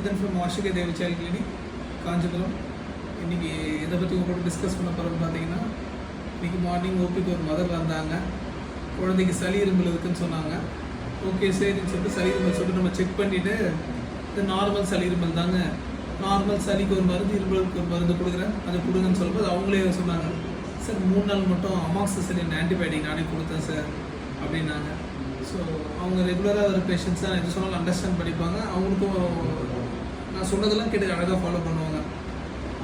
Ranjithan from Ashika Devi child clinic Kanchipuram. இன்றைக்கி இதை பற்றி உங்க கூட டிஸ்கஸ் பண்ண போகிறோம்னு பார்த்தீங்கன்னா, இன்றைக்கி மார்னிங் ஓபிக்கு ஒரு மதர் வந்தாங்க. குழந்தைக்கு சளி இருமல் இருக்குதுன்னு சொன்னாங்க. ஓகே சரின்னு சொல்லிட்டு சளி இருமல் சொல்லிட்டு நம்ம செக் பண்ணிவிட்டு, இது நார்மல் சளி இருமல் தாங்க, நார்மல் சளிக்கு ஒரு மருந்து, இருமலுக்கு ஒரு மருந்து கொடுக்குறேன், அதை கொடுங்கன்னு சொல்லும்போது அவங்களே சொன்னாங்க, சார் 3 நாள் மட்டும் அமாக்சிசிலின் ஆன்டிபயோட்டிக் நானே கொடுத்தேன் சார் அப்படின்னாங்க. ஸோ அவங்க ரெகுலராக ஒரு பேஷண்ட்ஸ் தான் எது சொன்னாலும் அண்டர்ஸ்டாண்ட் பண்ணிப்பாங்க. அவங்களுக்கும் நான் சொன்னதெல்லாம் கேட்டு அழகாக ஃபாலோ பண்ணுவாங்க.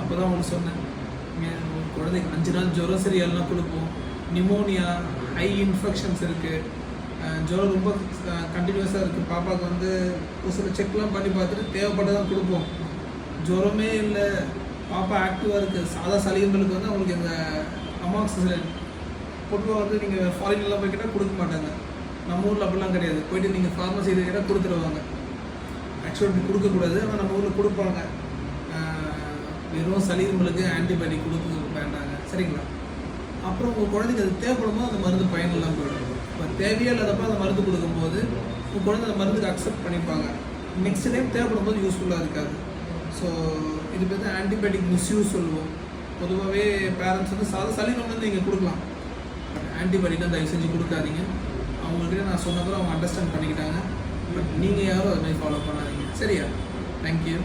அப்போ தான் அவங்களுக்கு சொன்னேன், ஒரு குழந்தைக்கு 5 நாள் ஜுரம் சரியாலாம் கொடுப்போம், நிமோனியா, ஹை இன்ஃபெக்ஷன்ஸ் இருக்குது, ஜுரம் ரொம்ப கண்டினியூஸாக இருக்குது, பாப்பாவுக்கு வந்து ஒரு சில செக்லாம் பண்ணி பார்த்துட்டு தேவைப்பட்டதான் கொடுப்போம். ஜுரமே இல்லை, பாப்பா ஆக்டிவாக இருக்குது, சாதா சளிகளுக்கு வந்து அவங்களுக்கு இந்த அமாக்சிசிலின் பொதுவாக வந்து நீங்கள் ஃபாரின்லாம் போய் கேட்டால் கொடுக்க மாட்டாங்க. நம்ம ஊரில் அப்படிலாம் கிடையாது. போய்ட்டு நீங்கள் ஃபார்மசி இது கேட்டால் கொடுத்துருவாங்க. ஆக்சுவலி கொடுக்கக்கூடாது, ஆனால் நம்ம ஊரில் கொடுப்பாங்க. வெறும் சளி இருமலுக்கு ஆன்டிபயோட்டிக் கொடுக்க வேண்டாங்க, சரிங்களா? அப்புறம் உங்கள் குழந்தைங்க அது தேவைப்படும்போது அந்த மருந்து பயனெல்லாம் போயிடும். இப்போ தேவையே இல்லாதப்போ அந்த மருந்து கொடுக்கும்போது உங்கள் குழந்தை அந்த மருந்துக்கு அக்செப்ட் பண்ணிப்பாங்க. நெக்ஸ்ட் டைம் தேவைப்படும் போது யூஸ்ஃபுல்லாக இருக்காது. ஸோ இது பேர் ஆன்டிபயோட்டிக் மிஸ்யூஸ் சொல்லுவோம். பொதுவாகவே பேரண்ட்ஸ் வந்து சளி வந்து நீங்கள் கொடுக்கலாம், பட் ஆன்டிபயோட்டிக் தயவு செஞ்சு கொடுக்காதீங்க. அவங்கள்ட்ட நான் சொன்னப்போ அவங்க அண்டர்ஸ்டாண்ட் பண்ணிக்கிட்டாங்க. பட் நீங்கள் யாரும் அது மாதிரி ஃபாலோ பண்ணாதீங்க, சரியா? தேங்க்யூ.